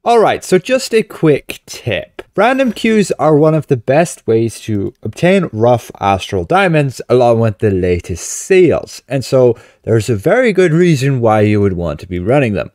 Alright, so just a quick tip. Random queues are one of the best ways to obtain rough astral diamonds along with the latest sales, and so there's a very good reason why you would want to be running them.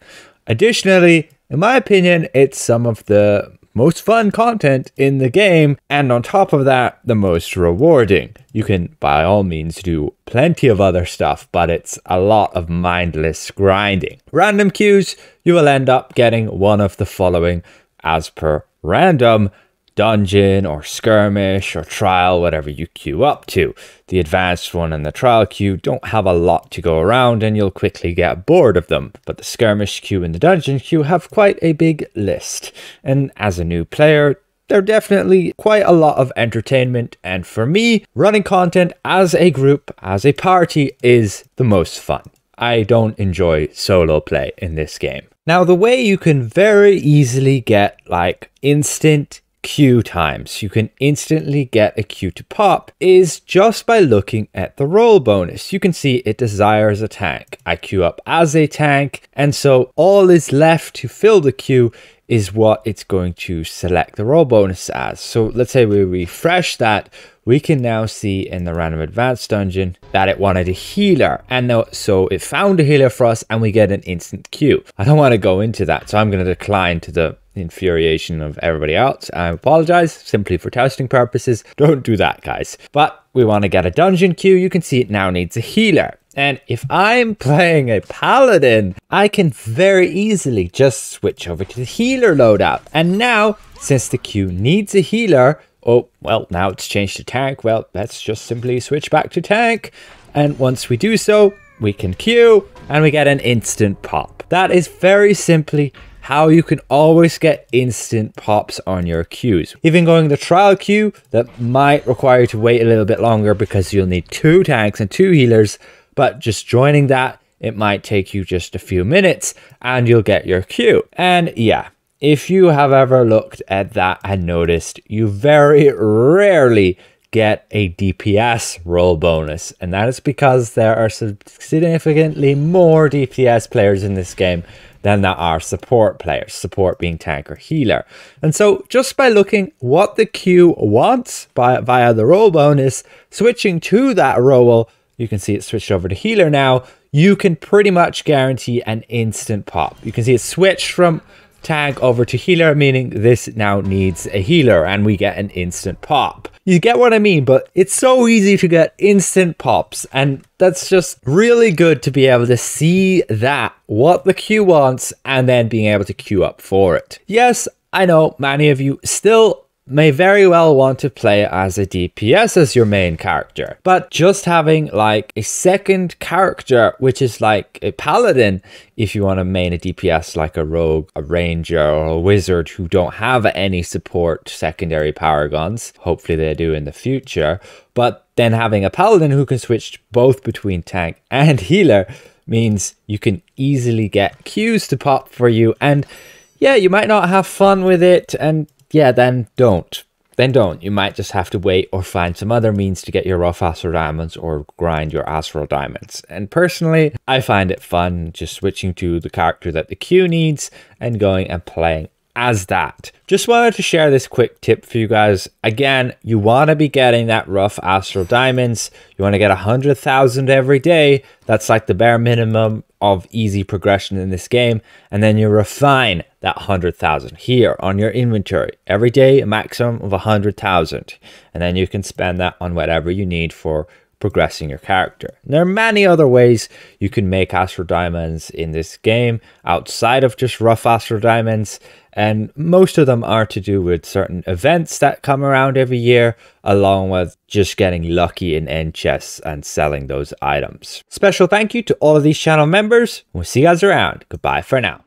Additionally, in my opinion, it's some of the most fun content in the game, and on top of that, the most rewarding. You can by all means do plenty of other stuff, but it's a lot of mindless grinding. Random queues, you will end up getting one of the following as per random: dungeon or skirmish or trial, whatever you queue up to. The advanced one and the trial queue don't have a lot to go around and you'll quickly get bored of them, but the skirmish queue and the dungeon queue have quite a big list, and as a new player they're definitely quite a lot of entertainment, and for me, running content as a group, as a party, is the most fun. I don't enjoy solo play in this game. Now, the way you can very easily get like instant queue times, you can instantly get a queue to pop, is just by looking at the role bonus. You can see it desires a tank. I queue up as a tank, and so all is left to fill the queue is what it's going to select the role bonus as. So let's say we refresh that, we can now see in the random advanced dungeon that it wanted a healer, and so it found a healer for us and we get an instant queue. I don't want to go into that, so I'm going to decline to the infuriation of everybody else. I apologize, simply for testing purposes. Don't do that, guys. But we want to get a dungeon queue. You can see it now needs a healer. And if I'm playing a paladin, I can very easily just switch over to the healer loadout. And now, since the queue needs a healer, oh, well, now it's changed to tank. Well, let's just simply switch back to tank. And once we do so, we can queue and we get an instant pop. That is very simply how you can always get instant pops on your queues. Even going the trial queue, that might require you to wait a little bit longer because you'll need 2 tanks and 2 healers, but just joining that, it might take you just a few minutes and you'll get your queue. And yeah, if you have ever looked at that and noticed, you very rarely get a DPS role bonus, and that is because there are significantly more DPS players in this game than there are support players, support being tank or healer. And so just by looking what the queue wants via the role bonus, switching to that role, you can see it switched over to healer now, you can pretty much guarantee an instant pop. You can see it switched from tank over to healer, meaning this now needs a healer and we get an instant pop. You get what I mean? But it's so easy to get instant pops, and that's just really good to be able to see that, what the queue wants, and then being able to queue up for it. Yes, I know many of you still may very well want to play as a DPS as your main character, but just having like a second character, which is like a paladin, if you want to main a DPS like a rogue, a ranger, or a wizard who don't have any support secondary power guns, hopefully they do in the future, but then having a paladin who can switch both between tank and healer means you can easily get queues to pop for you. And yeah, you might not have fun with it, and yeah, then don't. You might just have to wait or find some other means to get your rough astral diamonds or grind your astral diamonds. And personally, I find it fun just switching to the character that the queue needs and going and playing as that. Just wanted to share this quick tip for you guys. Again, you want to be getting that rough astral diamonds. You want to get 100,000 every day. That's like the bare minimum of easy progression in this game, and then you refine that 100,000 here on your inventory every day, a maximum of 100,000, and then you can spend that on whatever you need for progressing your character. And there are many other ways you can make astral diamonds in this game outside of just rough astral diamonds, and most of them are to do with certain events that come around every year, along with just getting lucky in end chests and selling those items. Special thank you to all of these channel members. We'll see you guys around. Goodbye for now.